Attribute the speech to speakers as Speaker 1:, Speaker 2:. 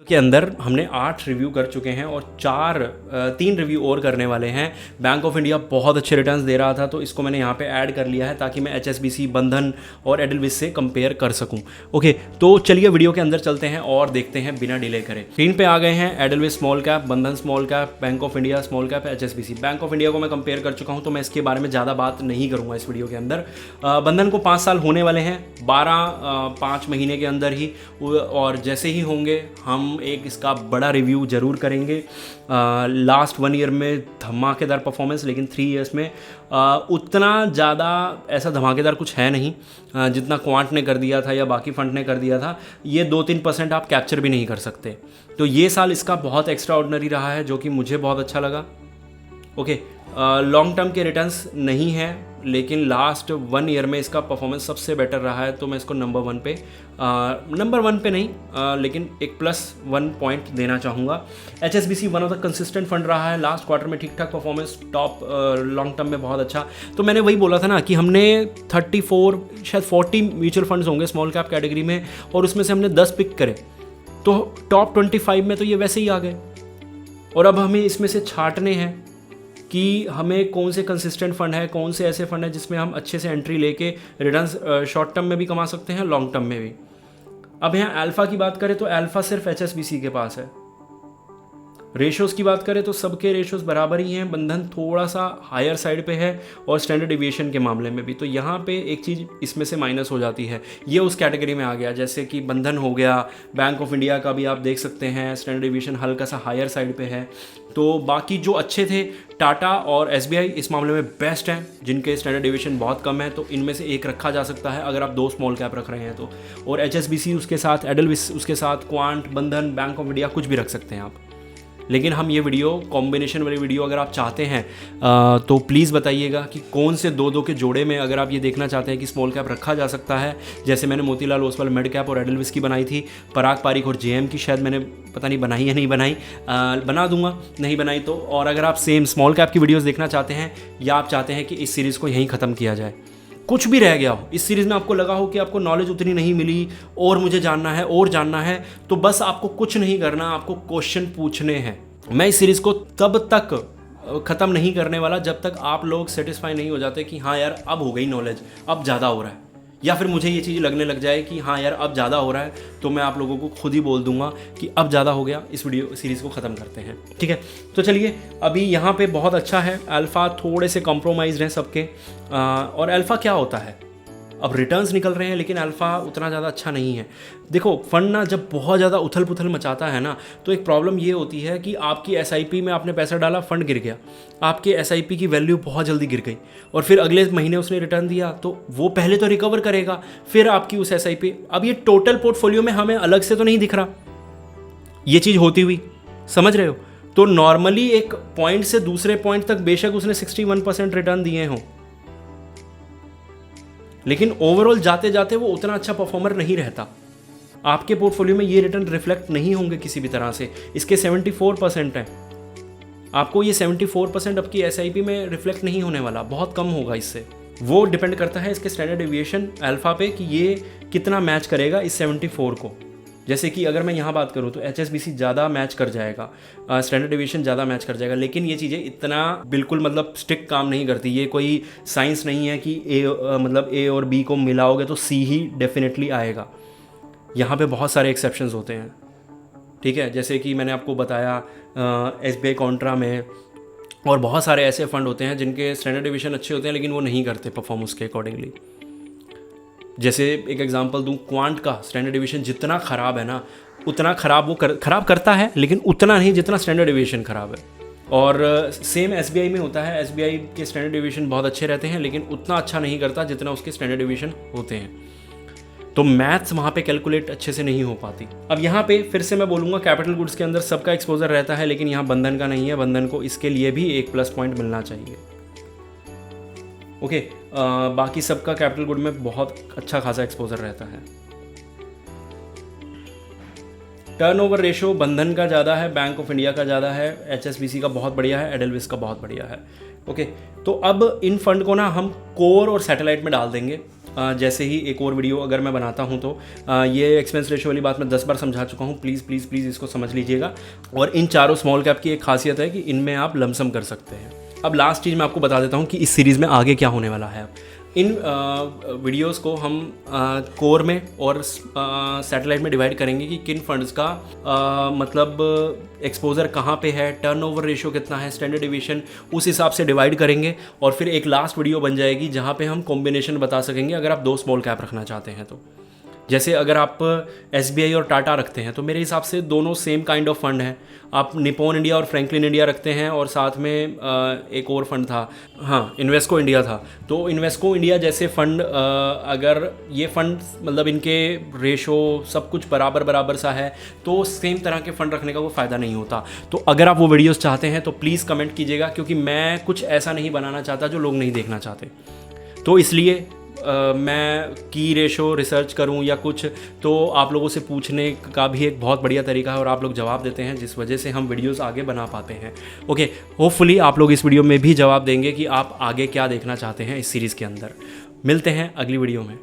Speaker 1: के अंदर हमने 8 रिव्यू कर चुके हैं और 3 रिव्यू और करने वाले हैं। बैंक ऑफ इंडिया बहुत अच्छे रिटर्न्स दे रहा था तो इसको मैंने यहाँ पे ऐड कर लिया है ताकि मैं HSBC, बंधन और एडलविस से कंपेयर कर सकूँ। ओके, तो चलिए वीडियो के अंदर चलते हैं और देखते हैं बिना डिले करे। स्क्रीन पे आ गए हैं एडलविस स्मॉल कैप, बंधन small cap, bank of India small cap, HSBC। Bank of India को मैं कंपेयर कर चुका हूँ तो मैं इसके बारे में ज़्यादा बात नहीं करूँगा इस वीडियो के अंदर। बंधन को 5 साल होने वाले हैं 5 महीने के अंदर ही, और जैसे ही होंगे हम एक इसका बड़ा रिव्यू ज़रूर करेंगे। लास्ट 1 ईयर में धमाकेदार परफॉर्मेंस, लेकिन 3 इयर्स में उतना ज़्यादा ऐसा धमाकेदार कुछ है नहीं जितना क्वांट ने कर दिया था या बाकी फंड ने कर दिया था। ये 2-3% आप कैप्चर भी नहीं कर सकते। तो ये साल इसका बहुत एक्स्ट्रा ऑर्डिनरी रहा है जो कि मुझे बहुत अच्छा लगा। ओके, लॉन्ग टर्म के रिटर्न्स नहीं है लेकिन लास्ट 1 ईयर में इसका परफॉर्मेंस सबसे बेटर रहा है, तो मैं इसको नंबर 1 पे नहीं लेकिन एक +1 पॉइंट देना चाहूँगा। HSBC one of the consistent fund रहा है, लास्ट क्वार्टर में ठीक ठाक परफॉर्मेंस, टॉप लॉन्ग टर्म में बहुत अच्छा। तो मैंने वही बोला था ना कि हमने 34 शायद 40 म्यूचुअल फंड्स होंगे स्मॉल कैप कैटेगरी में और उसमें से हमने 10 पिक करे तो टॉप 25 में तो ये वैसे ही आ गए। और अब हमें इसमें से छांटने हैं कि हमें कौन से कंसिस्टेंट फंड है, कौन से ऐसे फंड है जिसमें हम अच्छे से एंट्री लेके रिटर्न्स शॉर्ट टर्म में भी कमा सकते हैं, लॉन्ग टर्म में भी। अब यहाँ अल्फ़ा की बात करें तो अल्फ़ा सिर्फ HSBC के पास है। रेशोज़ की बात करें तो सबके रेशोज़ बराबर ही हैं, बंधन थोड़ा सा हायर साइड पे है और स्टैंडर्ड डेविएशन के मामले में भी। तो यहाँ पे एक चीज़ इसमें से माइनस हो जाती है, ये उस कैटेगरी में आ गया। जैसे कि बंधन हो गया, बैंक ऑफ इंडिया का भी आप देख सकते हैं स्टैंडर्ड डेविएशन हल्का सा हायर साइड पे है। तो बाकी जो अच्छे थे, टाटा और SBI इस मामले में बेस्ट हैं जिनके स्टैंडर्ड डेविएशन बहुत कम है, तो इनमें से एक रखा जा सकता है अगर आप 2 स्मॉल कैप रख रहे हैं तो। और HSBC उसके साथ, एडलविस उसके साथ, क्वांट, बंधन, बैंक ऑफ इंडिया कुछ भी रख सकते हैं आप। लेकिन हम ये वीडियो कॉम्बिनेशन वाली वीडियो अगर आप चाहते हैं तो प्लीज़ बताइएगा कि कौन से 2-2 के जोड़े में अगर आप ये देखना चाहते हैं कि स्मॉल कैप रखा जा सकता है, जैसे मैंने मोतीलाल ओसवाल मिड कैप और एडलविस की बनाई थी, पराग पारिक और JM की शायद मैंने पता नहीं बनाई या नहीं बनाई, बना दूंगा नहीं बनाई तो। और अगर आप सेम स्मॉल कैप की वीडियोज़ देखना चाहते हैं या आप चाहते हैं कि इस सीरीज़ को यहीं ख़त्म किया जाए, कुछ भी रह गया हो इस सीरीज़ में, आपको लगा हो कि आपको नॉलेज उतनी नहीं मिली और मुझे जानना है और जानना है, तो बस आपको कुछ नहीं करना, आपको क्वेश्चन पूछने हैं। मैं इस सीरीज़ को तब तक ख़त्म नहीं करने वाला जब तक आप लोग सेटिस्फाई नहीं हो जाते कि हाँ यार अब हो गई नॉलेज, अब ज़्यादा हो रहा है, या फिर मुझे ये चीज़ लगने लग जाए कि हाँ यार अब ज़्यादा हो रहा है, तो मैं आप लोगों को खुद ही बोल दूंगा कि अब ज़्यादा हो गया, इस वीडियो सीरीज़ को ख़त्म करते हैं। ठीक है, तो चलिए अभी यहाँ पे बहुत अच्छा है, अल्फ़ा थोड़े से कॉम्प्रोमाइज़ हैं सबके। और अल्फ़ा क्या होता है, अब रिटर्न्स निकल रहे हैं लेकिन अल्फ़ा उतना ज़्यादा अच्छा नहीं है। देखो, फंड ना जब बहुत ज़्यादा उथल पुथल मचाता है ना, तो एक प्रॉब्लम ये होती है कि आपकी SIP में आपने पैसा डाला, फंड गिर गया, आपके SIP की वैल्यू बहुत जल्दी गिर गई और फिर अगले महीने उसने रिटर्न दिया तो वो पहले तो रिकवर करेगा, फिर आपकी उस SIP, अब ये टोटल पोर्टफोलियो में हमें अलग से तो नहीं दिख रहा ये चीज़ होती हुई, समझ रहे हो। तो नॉर्मली एक पॉइंट से दूसरे पॉइंट तक बेशक उसने 61% रिटर्न दिए हों, लेकिन ओवरऑल जाते जाते वो उतना अच्छा परफॉर्मर नहीं रहता। आपके पोर्टफोलियो में ये रिटर्न रिफ्लेक्ट नहीं होंगे किसी भी तरह से। इसके 74% है, आपको ये 74% आपकी SIP में रिफ्लेक्ट नहीं होने वाला, बहुत कम होगा इससे। वो डिपेंड करता है इसके स्टैंडर्ड डेविएशन अल्फ़ा पे कि ये कितना मैच करेगा इस 74 को। जैसे कि अगर मैं यहाँ बात करूँ तो HSBC ज़्यादा मैच कर जाएगा, स्टैंडर्ड डेविएशन ज़्यादा मैच कर जाएगा, लेकिन ये चीज़ें इतना बिल्कुल मतलब स्ट्रिक्ट काम नहीं करती। ये कोई साइंस नहीं है कि मतलब A और B को मिलाओगे तो C ही डेफिनेटली आएगा। यहाँ पे बहुत सारे एक्सेप्शंस होते हैं, ठीक है, जैसे कि मैंने आपको बताया SBI कॉन्ट्रा में, और बहुत सारे ऐसे फंड होते हैं जिनके स्टैंडर्ड डेविएशन अच्छे होते हैं लेकिन वो नहीं करते परफॉर्म उसके अकॉर्डिंगली। जैसे एक एग्जांपल दूं, क्वांट का स्टैंडर्ड डेविएशन जितना ख़राब है ना, उतना ख़राब वो ख़राब करता है लेकिन उतना नहीं जितना स्टैंडर्ड डेविएशन ख़राब है। और सेम SBI में होता है, SBI के स्टैंडर्ड डेविएशन बहुत अच्छे रहते हैं लेकिन उतना अच्छा नहीं करता जितना उसके स्टैंडर्ड डेविएशन होते हैं। तो मैथ्स वहाँ पे कैलकुलेट अच्छे से नहीं हो पाती। अब यहाँ पे फिर से मैं बोलूँगा कैपिटल गुड्स के अंदर सबका एक्सपोजर रहता है लेकिन यहाँ बंधन का नहीं है, बंधन को इसके लिए भी एक प्लस पॉइंट मिलना चाहिए। ओके, बाकी सबका कैपिटल गुड में बहुत अच्छा खासा एक्सपोजर रहता है। टर्नओवर रेशो बंधन का ज़्यादा है, बैंक ऑफ इंडिया का ज़्यादा है, HSBC का बहुत बढ़िया है, एडलविस का बहुत बढ़िया है। ओके, तो अब इन फंड को ना हम कोर और सैटेलाइट में डाल देंगे जैसे ही एक और वीडियो अगर मैं बनाता हूँ तो ये एक्सपेंस रेशो वाली बात मैं 10 बार समझा चुका हूँ। प्लीज़ प्लीज़ प्लीज़ इसको समझ लीजिएगा। और इन चारों स्मॉल कैप की एक खासियत है कि इनमें आप लमसम कर सकते हैं। अब लास्ट चीज़ मैं आपको बता देता हूँ कि इस सीरीज़ में आगे क्या होने वाला है। इन वीडियोस को हम कोर में और सैटेलाइट में डिवाइड करेंगे कि किन फंड्स का मतलब एक्सपोजर कहाँ पे है, टर्नओवर रेशियो कितना है, स्टैंडर्ड डिवीजन, उस हिसाब से डिवाइड करेंगे। और फिर एक लास्ट वीडियो बन जाएगी जहाँ पे हम कॉम्बिनेशन बता सकेंगे अगर आप 2 स्मॉल कैप रखना चाहते हैं तो। जैसे अगर आप SBI और टाटा रखते हैं तो मेरे हिसाब से दोनों सेम काइंड ऑफ फंड हैं। आप निपॉन इंडिया और फ्रैंकलिन इंडिया रखते हैं और साथ में एक और फंड था, हाँ इन्वेस्को इंडिया था। तो इन्वेस्को इंडिया जैसे फंड अगर ये फंड मतलब इनके रेशो सब कुछ बराबर बराबर सा है तो सेम तरह के फ़ंड रखने का कोई फ़ायदा नहीं होता। तो अगर आप वो वीडियोस चाहते हैं तो प्लीज़ कमेंट कीजिएगा, क्योंकि मैं कुछ ऐसा नहीं बनाना चाहता जो लोग नहीं देखना चाहते। तो इसलिए मैं की रेशो रिसर्च करूं या कुछ तो आप लोगों से पूछने का भी एक बहुत बढ़िया तरीका है और आप लोग जवाब देते हैं, जिस वजह से हम वीडियोस आगे बना पाते हैं। ओके, होपफुली आप लोग इस वीडियो में भी जवाब देंगे कि आप आगे क्या देखना चाहते हैं इस सीरीज़ के अंदर। मिलते हैं अगली वीडियो में।